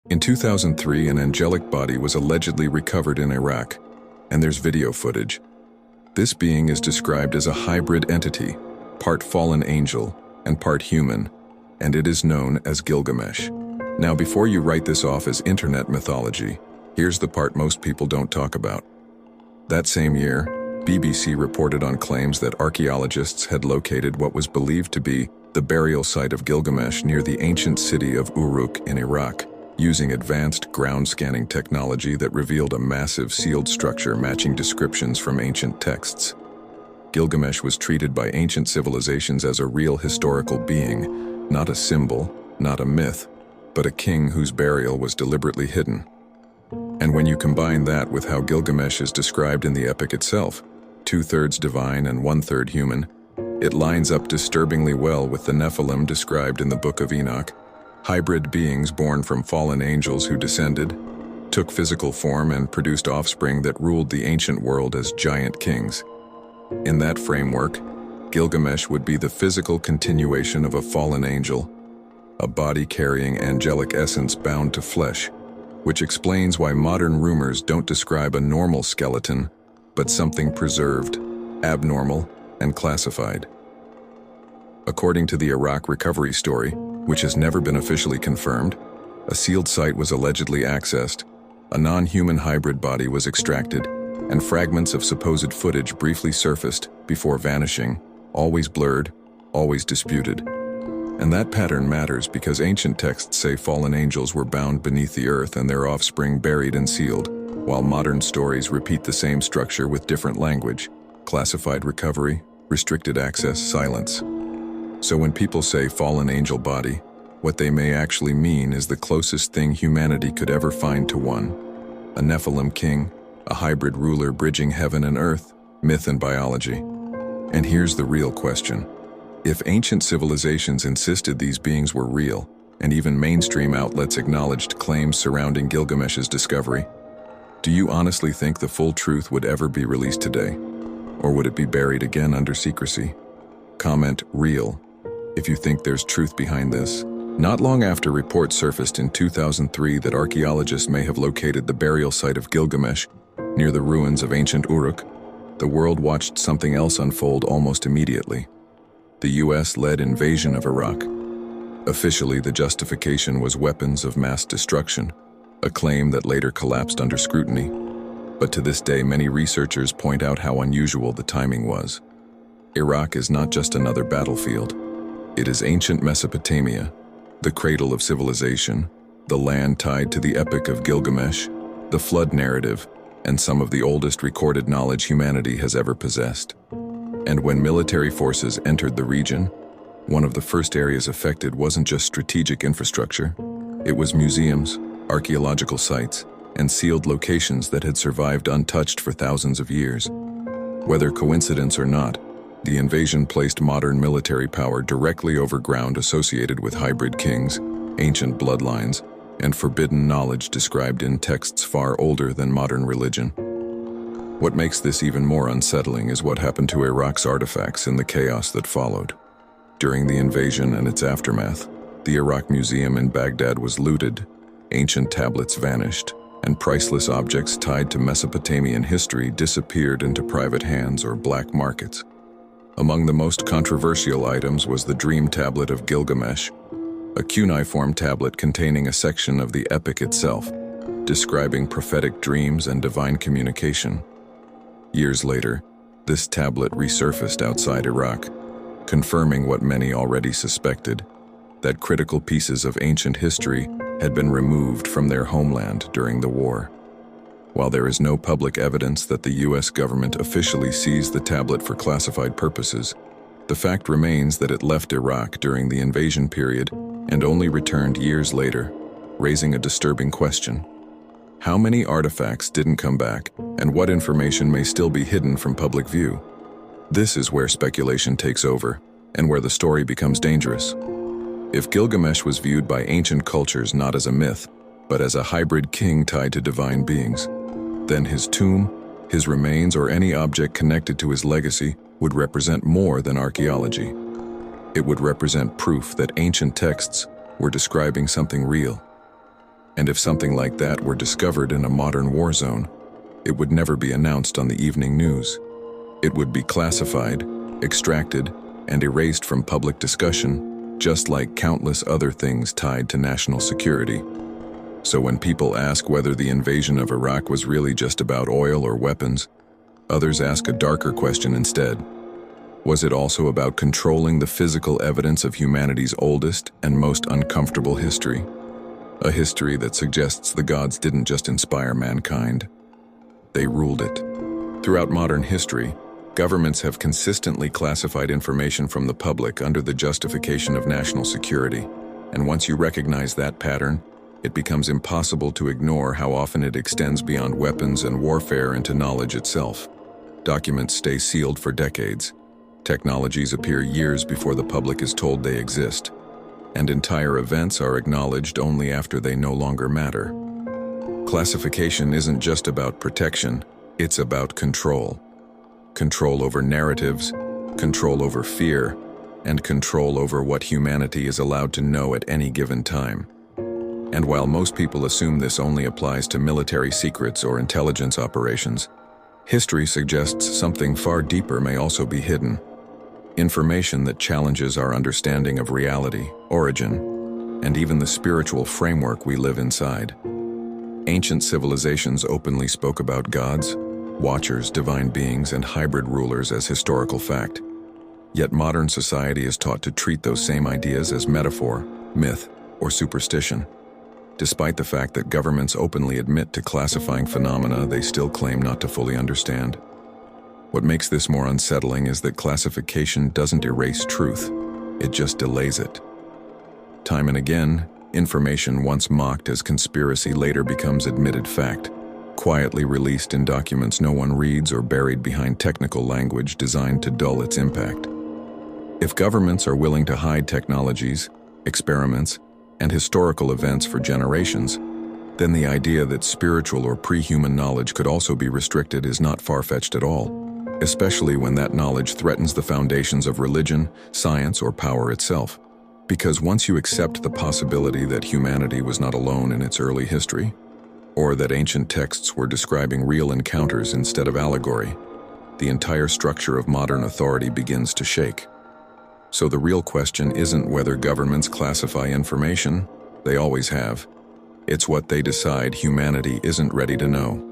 In 2003, an angelic body was allegedly recovered in Iraq, and there's video footage. This being is described as a hybrid entity, part fallen angel and part human, and it is known as Gilgamesh. Now, before you write this off as internet mythology, here's the part most people don't talk about. That same year, BBC reported on claims that archaeologists had located what was believed to be the burial site of Gilgamesh near the ancient city of Uruk in Iraq, using advanced ground scanning technology that revealed a massive sealed structure matching descriptions from ancient texts. Gilgamesh was treated by ancient civilizations as a real historical being, not a symbol, not a myth, but a king whose burial was deliberately hidden. And when you combine that with how Gilgamesh is described in the epic itself, 2/3 divine and 1/3 human, it lines up disturbingly well with the Nephilim described in the Book of Enoch, hybrid beings born from fallen angels who descended, took physical form and produced offspring that ruled the ancient world as giant kings. In that framework, Gilgamesh would be the physical continuation of a fallen angel, a body carrying angelic essence bound to flesh, which explains why modern rumors don't describe a normal skeleton, but something preserved, abnormal, and classified. According to the Iraq recovery story, which has never been officially confirmed, a sealed site was allegedly accessed, a non-human hybrid body was extracted, and fragments of supposed footage briefly surfaced before vanishing, always blurred, always disputed. And that pattern matters because ancient texts say fallen angels were bound beneath the earth and their offspring buried and sealed, while modern stories repeat the same structure with different language: classified recovery, restricted access, silence. So when people say fallen angel body, what they may actually mean is the closest thing humanity could ever find to one: a Nephilim king, a hybrid ruler bridging heaven and earth, myth and biology. And here's the real question. If ancient civilizations insisted these beings were real, and even mainstream outlets acknowledged claims surrounding Gilgamesh's discovery, do you honestly think the full truth would ever be released today? Or would it be buried again under secrecy? Comment real if you think there's truth behind this. Not long after reports surfaced in 2003 that archaeologists may have located the burial site of Gilgamesh near the ruins of ancient Uruk, the world watched something else unfold almost immediately: the US-led invasion of Iraq. Officially, the justification was weapons of mass destruction, a claim that later collapsed under scrutiny. But to this day, many researchers point out how unusual the timing was. Iraq is not just another battlefield. It is ancient Mesopotamia, the cradle of civilization, the land tied to the epic of Gilgamesh, the flood narrative, and some of the oldest recorded knowledge humanity has ever possessed. And when military forces entered the region, one of the first areas affected wasn't just strategic infrastructure. It was museums, archaeological sites, and sealed locations that had survived untouched for thousands of years. Whether coincidence or not, the invasion placed modern military power directly over ground associated with hybrid kings, ancient bloodlines, and forbidden knowledge described in texts far older than modern religion. What makes this even more unsettling is what happened to Iraq's artifacts in the chaos that followed. During the invasion and its aftermath, the Iraq Museum in Baghdad was looted, ancient tablets vanished, and priceless objects tied to Mesopotamian history disappeared into private hands or black markets. Among the most controversial items was the Dream Tablet of Gilgamesh, a cuneiform tablet containing a section of the epic itself, describing prophetic dreams and divine communication. Years later, this tablet resurfaced outside Iraq, confirming what many already suspected, that critical pieces of ancient history had been removed from their homeland during the war. While there is no public evidence that the US government officially seized the tablet for classified purposes, the fact remains that it left Iraq during the invasion period and only returned years later, raising a disturbing question. How many artifacts didn't come back, and what information may still be hidden from public view? This is where speculation takes over, and where the story becomes dangerous. If Gilgamesh was viewed by ancient cultures not as a myth, but as a hybrid king tied to divine beings, then his tomb, his remains, or any object connected to his legacy would represent more than archaeology. It would represent proof that ancient texts were describing something real. And if something like that were discovered in a modern war zone, it would never be announced on the evening news. It would be classified, extracted, and erased from public discussion, just like countless other things tied to national security. So when people ask whether the invasion of Iraq was really just about oil or weapons, others ask a darker question instead. Was it also about controlling the physical evidence of humanity's oldest and most uncomfortable history? A history that suggests the gods didn't just inspire mankind, they ruled it. Throughout modern history, governments have consistently classified information from the public under the justification of national security, and once you recognize that pattern, it becomes impossible to ignore how often it extends beyond weapons and warfare into knowledge itself. Documents stay sealed for decades. Technologies appear years before the public is told they exist, and entire events are acknowledged only after they no longer matter. Classification isn't just about protection, it's about control. Control over narratives, control over fear, and control over what humanity is allowed to know at any given time. And while most people assume this only applies to military secrets or intelligence operations, history suggests something far deeper may also be hidden. Information that challenges our understanding of reality, origin, and even the spiritual framework we live inside. Ancient civilizations openly spoke about gods, watchers, divine beings, and hybrid rulers as historical fact. Yet modern society is taught to treat those same ideas as metaphor, myth, or superstition. Despite the fact that governments openly admit to classifying phenomena they still claim not to fully understand. What makes this more unsettling is that classification doesn't erase truth, it just delays it. Time and again, information once mocked as conspiracy later becomes admitted fact, quietly released in documents no one reads or buried behind technical language designed to dull its impact. If governments are willing to hide technologies, experiments, and historical events for generations, then the idea that spiritual or pre-human knowledge could also be restricted is not far-fetched at all, especially when that knowledge threatens the foundations of religion, science, or power itself. Because once you accept the possibility that humanity was not alone in its early history, or that ancient texts were describing real encounters instead of allegory, the entire structure of modern authority begins to shake. So the real question isn't whether governments classify information, they always have. It's what they decide humanity isn't ready to know.